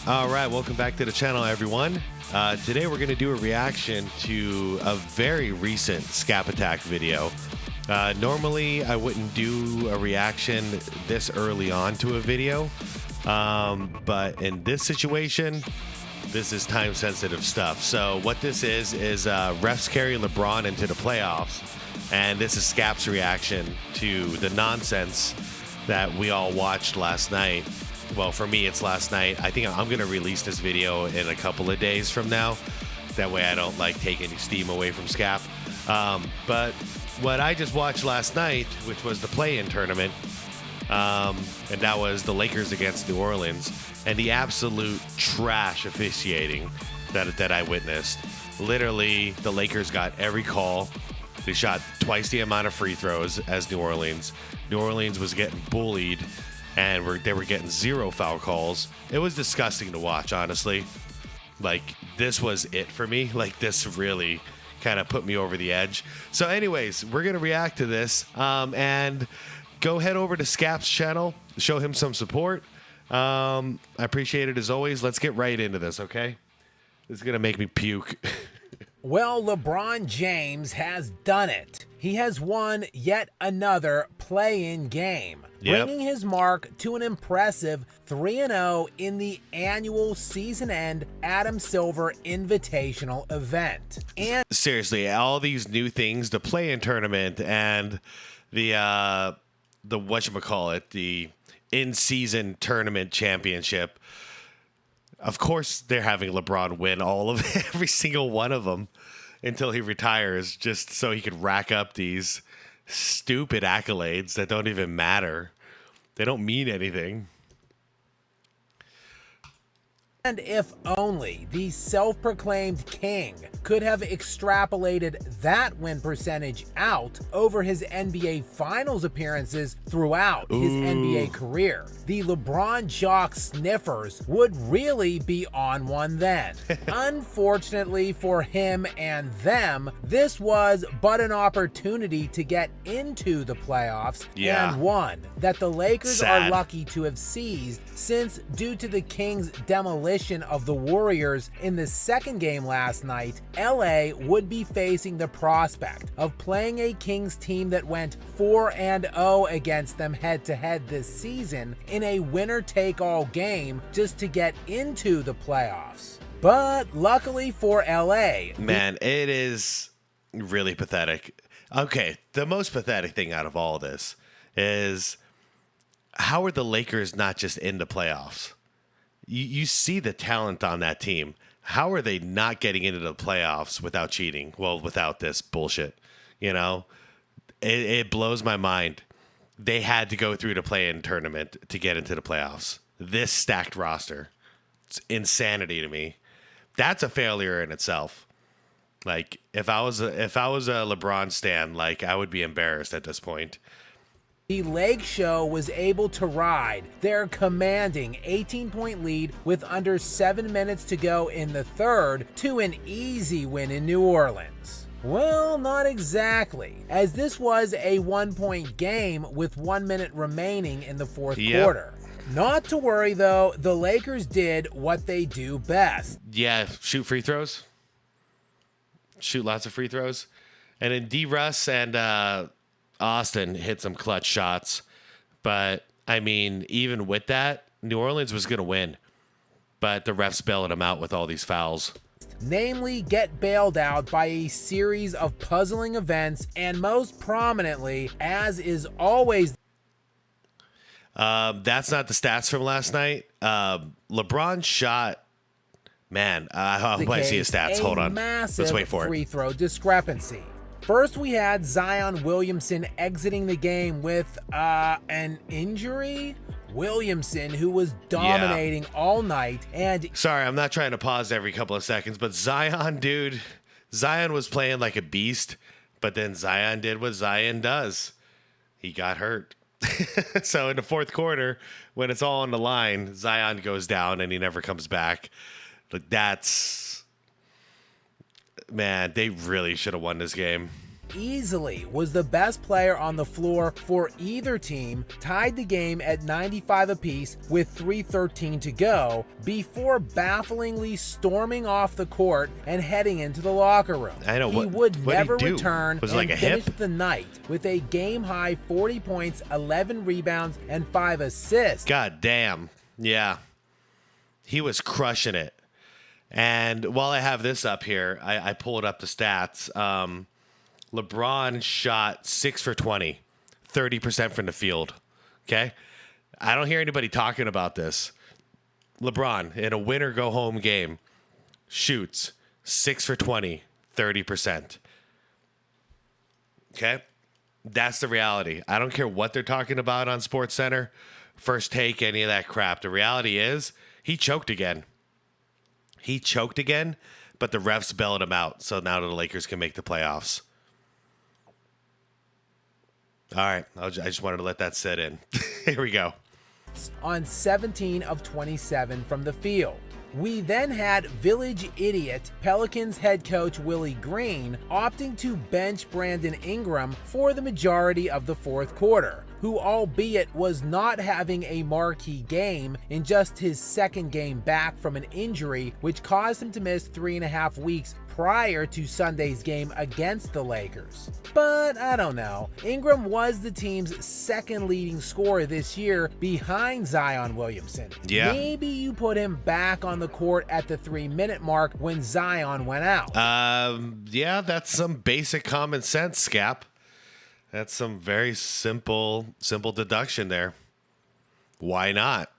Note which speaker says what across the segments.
Speaker 1: All right, welcome back to the channel, everyone. Today we're going to do a reaction to a very recent Scap Attack video. Normally, I wouldn't do a reaction this early on to a video, but in this situation, this is time-sensitive stuff. So what this is refs carry LeBron into the playoffs, and this is Scap's reaction to the nonsense that we all watched last night. Well, for me, it's last night. I think I'm going to release this video in a couple of days from now. That way I don't take any steam away from Scap. But what I just watched last night, which was the play-in tournament, and that was the Lakers against New Orleans, and the absolute trash officiating that I witnessed. Literally, the Lakers got every call. They shot twice the amount of free throws as New Orleans. New Orleans was getting bullied, and they were getting 0 foul calls. It was disgusting to watch, honestly. This was it for me. This really kind of put me over the edge. So anyways, we're going to react to this, and go head over to Scap's channel, show him some support. I appreciate it as always. Let's get right into this, okay? This is going to make me puke.
Speaker 2: Well, LeBron James has done it. He has won yet another play-in game, bringing his mark to an impressive 3-0 in the annual season-end Adam Silver Invitational event. And
Speaker 1: seriously, all these new things, the play-in tournament and the whatchamacallit, the in-season tournament championship. Of course, they're having LeBron win all of every single one of them until he retires, just so he could rack up these stupid accolades that don't even matter. They don't mean anything.
Speaker 2: And if only the self-proclaimed king could have extrapolated that win percentage out over his NBA Finals appearances throughout his NBA career, the LeBron jock sniffers would really be on one then. Unfortunately for him and them, this was but an opportunity to get into the playoffs, and one that the Lakers are lucky to have seized, since due to the Kings' demolition of the Warriors in the second game last night, LA would be facing the prospect of playing a Kings team that went 4-0 against them head-to-head this season in a winner-take-all game just to get into the playoffs. But luckily for LA,
Speaker 1: man, it is really pathetic. Okay, the most pathetic thing out of all of this is, how are the Lakers not just in the playoffs? You see the talent on that team. How are they not getting into the playoffs without cheating? Well, without this bullshit, it blows my mind. They had to go through the play-in tournament to get into the playoffs. This stacked roster, it's insanity to me. That's a failure in itself. If I was a LeBron stan, I would be embarrassed at this point.
Speaker 2: The Lake Show was able to ride their commanding 18-point lead with under 7 minutes to go in the third to an easy win in New Orleans. Well, not exactly, as this was a 1-point game with 1 minute remaining in the fourth quarter. Not to worry, though, the Lakers did what they do best.
Speaker 1: Yeah, shoot free throws. Shoot lots of free throws. And then D-Russ and Austin hit some clutch shots. But, I mean, even with that, New Orleans was going to win. But the refs bailed him out with all these fouls.
Speaker 2: Namely, get bailed out by a series of puzzling events, and most prominently, as is always...
Speaker 1: That's not the stats from last night. LeBron shot... Man, I hope I see his stats. Hold on. Let's wait for it.
Speaker 2: Free throw discrepancy. First, we had Zion Williamson exiting the game with an injury. Williamson, who was dominating all night, and...
Speaker 1: Sorry, I'm not trying to pause every couple of seconds, but Zion, dude, Zion was playing like a beast, but then Zion did what Zion does. He got hurt. So in the fourth quarter, when it's all on the line, Zion goes down and he never comes back. That's... Man, they really should have won this game.
Speaker 2: easily was the best player on the floor for either team, tied the game at 95 apiece with 3:13 to go before bafflingly storming off the court and heading into the locker room.
Speaker 1: I know.
Speaker 2: He would never
Speaker 1: do?
Speaker 2: return
Speaker 1: Was it
Speaker 2: and
Speaker 1: like a
Speaker 2: finish
Speaker 1: hip?
Speaker 2: the night with a game-high 40 points, 11 rebounds, and 5 assists.
Speaker 1: God damn. Yeah. He was crushing it. And while I have this up here, I pulled up the stats. LeBron shot 6 for 20, 30% from the field. Okay? I don't hear anybody talking about this. LeBron, in a win-or-go-home game, shoots 6 for 20, 30%. Okay? That's the reality. I don't care what they're talking about on SportsCenter, First Take, any of that crap. The reality is he choked again. He choked again, but the refs bailed him out, so now the Lakers can make the playoffs. All right, I just wanted to let that sit in. Here we go.
Speaker 2: On 17 of 27 from the field. We then had village idiot Pelicans head coach Willie Green opting to bench Brandon Ingram for the majority of the fourth quarter, who albeit was not having a marquee game in just his second game back from an injury which caused him to miss 3.5 weeks prior to Sunday's game against the Lakers. But I don't know. Ingram was the team's second leading scorer this year behind Zion Williamson.
Speaker 1: Yeah.
Speaker 2: Maybe you put him back on the court at the 3-minute mark when Zion went out.
Speaker 1: Yeah, that's some basic common sense, Scap. That's some very simple deduction there. Why not?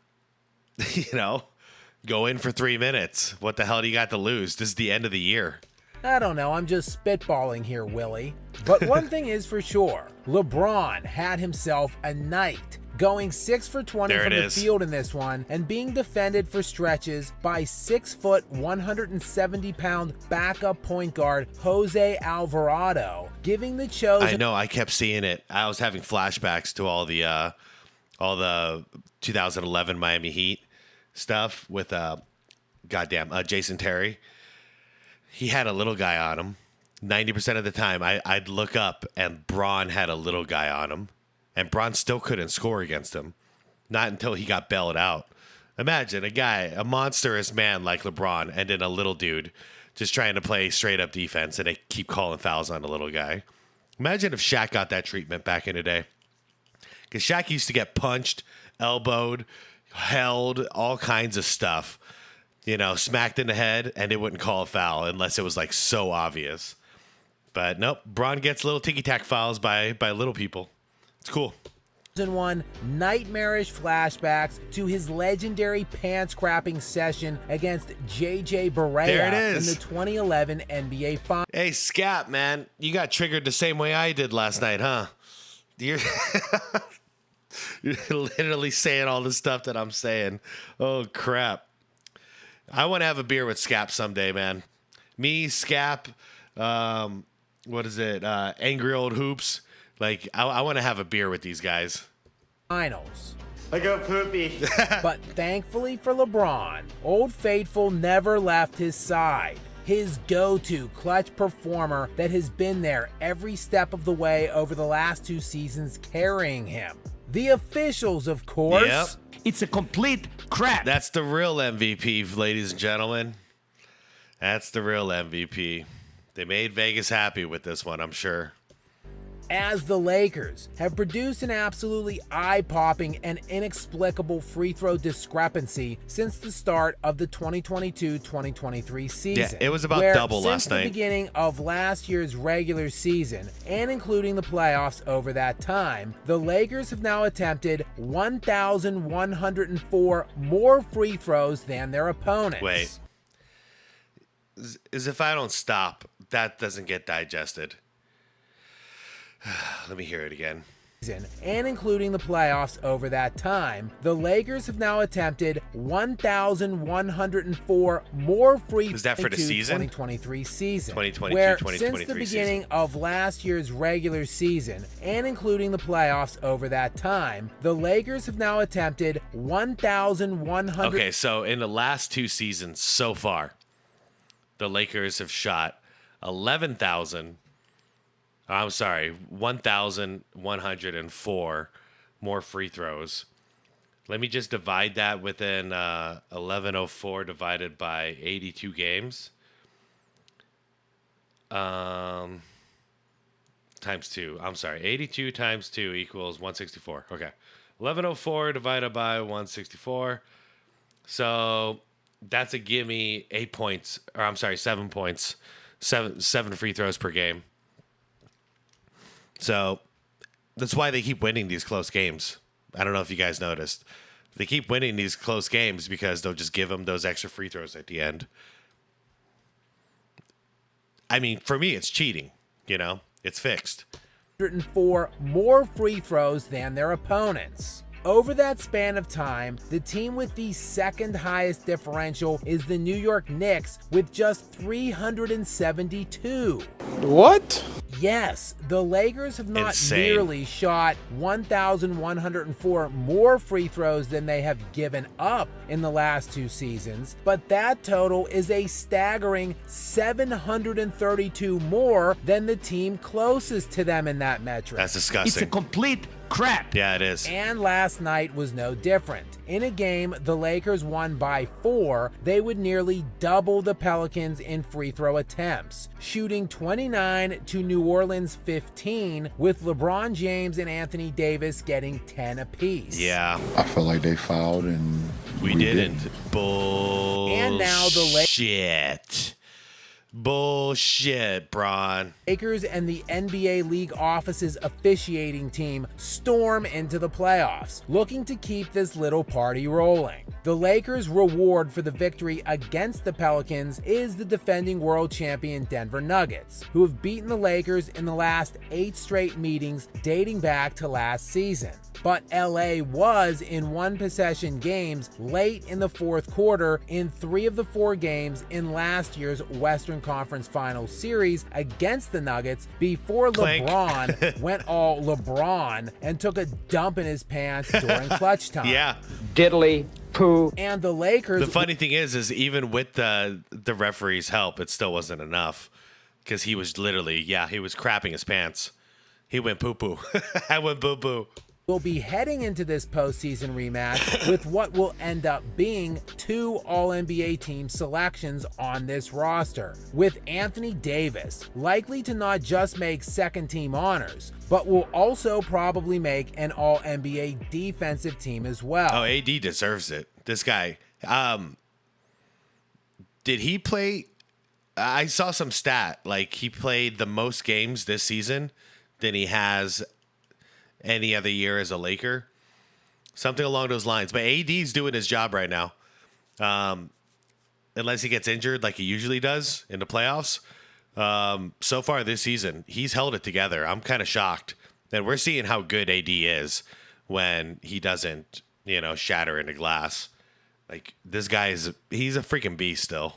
Speaker 1: Go in for 3 minutes. What the hell do you got to lose? This is the end of the year.
Speaker 2: I don't know, I'm just spitballing here, Willie. But one thing is for sure, LeBron had himself a night, going 6 for 20 from the field in this one and being defended for stretches by 6-foot, 170-pound backup point guard Jose Alvarado, giving the chosen...
Speaker 1: I know, I kept seeing it. I was having flashbacks to all the 2011 Miami Heat stuff with Jason Terry. He had a little guy on him. 90% of the time, I'd look up and Bron had a little guy on him, and Bron still couldn't score against him. Not until he got bailed out. Imagine a monstrous man like LeBron, and then a little dude just trying to play straight up defense, and they keep calling fouls on the little guy. Imagine if Shaq got that treatment back in the day. Because Shaq used to get punched, elbowed, held, all kinds of stuff. Smacked in the head, and they wouldn't call a foul unless it was like so obvious. But nope, Bron gets little ticky-tack fouls by little people. It's cool.
Speaker 2: One nightmarish flashbacks to his legendary pants-crapping session against J.J. Barea in the 2011 NBA Finals.
Speaker 1: Hey, Scap, man, you got triggered the same way I did last night, huh? You're literally saying all the stuff that I'm saying. Oh, crap. I want to have a beer with Scap someday, man. Me, Scap, Angry Old Hoops. Like, I want to have a beer with these guys.
Speaker 2: Finals.
Speaker 3: I got poopy.
Speaker 2: But thankfully for LeBron, Old Faithful never left his side. His go-to clutch performer that has been there every step of the way over the last 2 seasons carrying him. The officials, of course.
Speaker 1: Yep.
Speaker 3: It's a complete crap.
Speaker 1: That's the real MVP, ladies and gentlemen. That's the real MVP. They made Vegas happy with this one, I'm sure.
Speaker 2: As the Lakers have produced an absolutely eye-popping and inexplicable free throw discrepancy since the start of the 2022-2023 season.
Speaker 1: Yeah, it was about double last night.
Speaker 2: Since the beginning of last year's regular season, and including the playoffs over that time, the Lakers have now attempted 1,104 more free throws than their opponents.
Speaker 1: Wait. As if I don't stop, that doesn't get digested. Let me hear it again.
Speaker 2: And including the playoffs over that time, the Lakers have now attempted 1,104 more free throws.
Speaker 1: Is that for the season?
Speaker 2: 2023 season.
Speaker 1: 2022,
Speaker 2: where
Speaker 1: 2023
Speaker 2: since the beginning of last year's regular season, and including the playoffs over that time, the Lakers have now attempted 1,100.
Speaker 1: Okay, so in the last 2 seasons so far, the Lakers have shot 11,000. I'm sorry, 1,104 more free throws. Let me just divide that within 1104 divided by 82 games. Times 2. I'm sorry. 82 times 2 equals 164. Okay. 1104 divided by 164. So that's a gimme 8 points. Or I'm sorry, 7 points. Seven free throws per game. So that's why they keep winning these close games. I don't know if you guys noticed. They keep winning these close games because they'll just give them those extra free throws at the end. I mean, for me, it's cheating. You know, it's fixed.
Speaker 2: 104 more free throws than their opponents. Over that span of time, the team with the second highest differential is the New York Knicks with just 372.
Speaker 4: What?
Speaker 2: Yes, the Lakers have not
Speaker 1: Insane.
Speaker 2: nearly shot 1,104 more free throws than they have given up in the last 2 seasons, but that total is a staggering 732 more than the team closest to them in that metric.
Speaker 1: That's
Speaker 3: It's a
Speaker 1: disgusting.
Speaker 3: complete crap.
Speaker 1: Yeah, it is.
Speaker 2: And last night was no different. In a game the Lakers won by 4, they would nearly double the Pelicans in free throw attempts, shooting 29 to New Orleans 15, with LeBron James and Anthony Davis getting 10 apiece.
Speaker 1: Yeah,
Speaker 5: I felt like they fouled and
Speaker 1: we didn't. Bullshit.
Speaker 2: And now the
Speaker 1: Bullshit, Bron.
Speaker 2: Lakers and the NBA league office's officiating team storm into the playoffs, looking to keep this little party rolling. The Lakers' reward for the victory against the Pelicans is the defending world champion Denver Nuggets, who have beaten the Lakers in the last 8 straight meetings dating back to last season. But LA was in 1-possession games late in the 4th quarter in 3 of the 4 games in last year's Western Conference Finals series against the Nuggets before
Speaker 1: Clank.
Speaker 2: LeBron went all LeBron and took a dump in his pants during clutch time.
Speaker 1: Yeah.
Speaker 4: Diddly poo.
Speaker 2: And the Lakers...
Speaker 1: The funny thing is even with the referee's help, it still wasn't enough because he was literally, he was crapping his pants. He went poo-poo. I went poo-poo.
Speaker 2: will be heading into this postseason rematch with what will end up being 2 All-NBA team selections on this roster, with Anthony Davis likely to not just make second-team honors, but will also probably make an All-NBA defensive team as well.
Speaker 1: Oh, AD deserves it. This guy. Did he play? I saw some stat, like he played the most games this season than he has any other year as a Laker. Something along those lines. But AD's doing his job right now. Unless he gets injured like he usually does in the playoffs. So far this season, he's held it together. I'm kind of shocked. And we're seeing how good AD is when he doesn't, shatter into glass. Like, this guy he's a freaking beast still.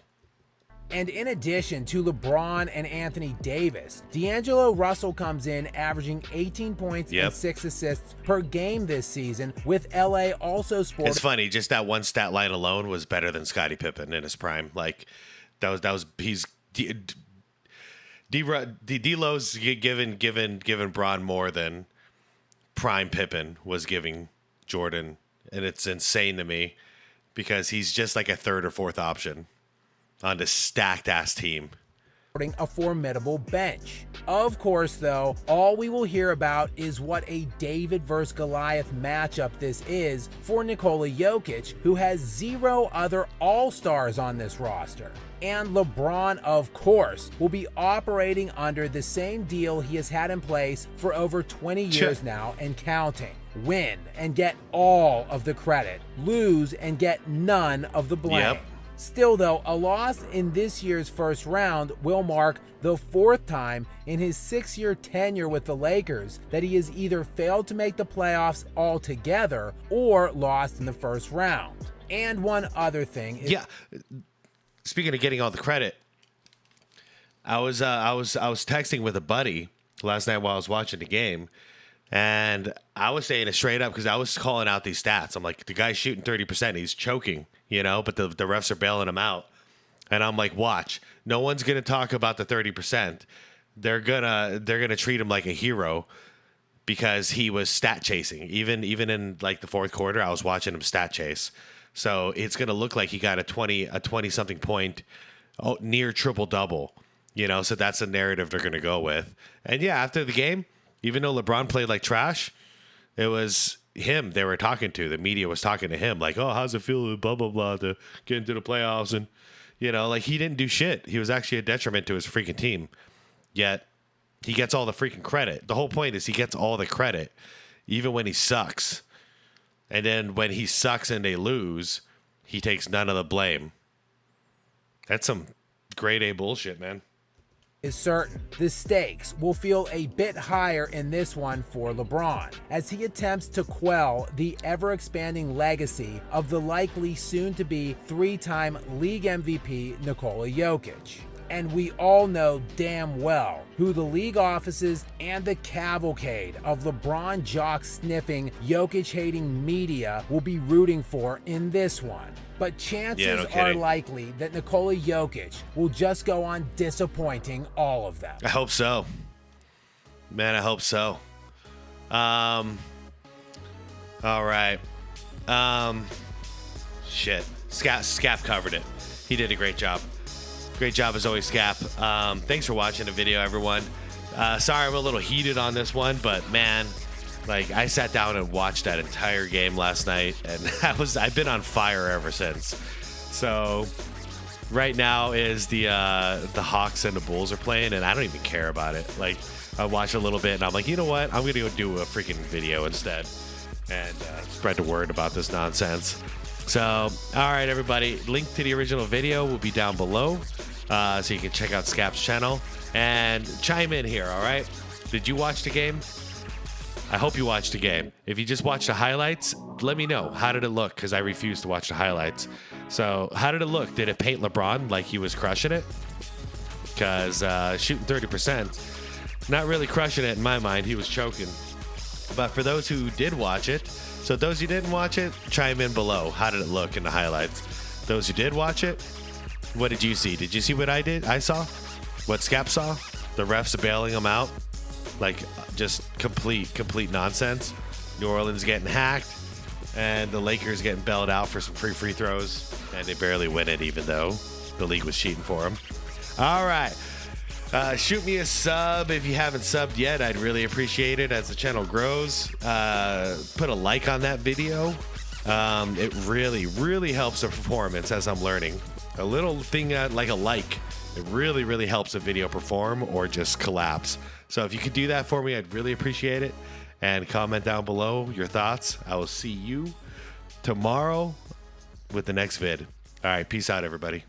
Speaker 2: And in addition to LeBron and Anthony Davis, D'Angelo Russell comes in averaging 18 points and 6 assists per game this season, with LA also sporting...
Speaker 1: It's funny, just that one stat line alone was better than Scottie Pippen in his prime. Like, he's... D'Lo's given Bron more than prime Pippen was giving Jordan, and it's insane to me because he's just like a third or fourth option on this stacked ass team.
Speaker 2: A formidable bench. Of course, though, all we will hear about is what a David versus Goliath matchup this is for Nikola Jokic, who has 0 other All-Stars on this roster. And LeBron, of course, will be operating under the same deal he has had in place for over 20 years now and counting. Win and get all of the credit. Lose and get none of the blame.
Speaker 1: Yep.
Speaker 2: Still, though, a loss in this year's first round will mark the 4th time in his 6-year tenure with the Lakers that he has either failed to make the playoffs altogether or lost in the first round. And one other thing is...
Speaker 1: Speaking of getting all the credit, I was texting with a buddy last night while I was watching the game, and I was saying it straight up because I was calling out these stats. I'm like, the guy's shooting 30%, he's choking, but the refs are bailing him out. And I'm like, watch, no one's going to talk about the 30%. they're gonna treat him like a hero because he was stat chasing. Even in like the fourth quarter, I was watching him stat chase. So it's gonna look like he got a 20 something point, near triple double. You know, so that's the narrative they're gonna go with. And yeah, after the game, even though LeBron played like trash, it was him they were talking to. The media was talking to him like, oh, how's it feel, blah, blah, blah, to get into the playoffs? And, you know, like he didn't do shit. He was actually a detriment to his freaking team. Yet he gets all the freaking credit. The whole point is he gets all the credit, even when he sucks. And then when he sucks and they lose, he takes none of the blame. That's some grade A bullshit, man.
Speaker 2: Is certain. The stakes will feel a bit higher in this one for LeBron as he attempts to quell the ever-expanding legacy of the likely soon-to-be three-time league MVP Nikola Jokic. And we all know damn well who the league offices and the cavalcade of LeBron jock-sniffing, Jokic-hating media will be rooting for in this one. But chances are likely that Nikola Jokic will just go on disappointing all of them.
Speaker 1: I hope so. Man, I hope so. All right. Shit. Scap covered it. He did a great job. Great job as always, Scap. Thanks for watching the video, everyone. Sorry I'm a little heated on this one, but man, like I sat down and watched that entire game last night, and I've been on fire ever since. So right now is the Hawks and the Bulls are playing, and I don't even care about it. Like I watched a little bit, and I'm like, you know what? I'm gonna go do a freaking video instead, and spread the word about this nonsense. So, all right, everybody. Link to the original video will be down below, so you can check out Scap's channel and chime in here. All right? Did you watch the game? I hope you watched the game. If you just watched the highlights, let me know. How did it look? Because I refuse to watch the highlights. So, how did it look? Did it paint LeBron like he was crushing it? Because shooting 30%, not really crushing it in my mind. He was choking. But for those who did watch it, so those who didn't watch it, chime in below. How did it look in the highlights? Those who did watch it, what did you see? Did you see what I did? I saw? What Scap saw? The refs bailing them out? Like, just complete nonsense. New Orleans getting hacked, and the Lakers getting bailed out for some free throws, and they barely win it, even though the league was cheating for them. All right. Shoot me a sub if you haven't subbed yet. I'd really appreciate it as the channel grows. Put a like on that video. It really helps the performance as I'm learning. A little thing like a like, it really helps a video perform or just collapse. So if you could do that for me, I'd really appreciate it. And comment down below your thoughts. I will see you tomorrow with the next vid. All right, peace out, everybody.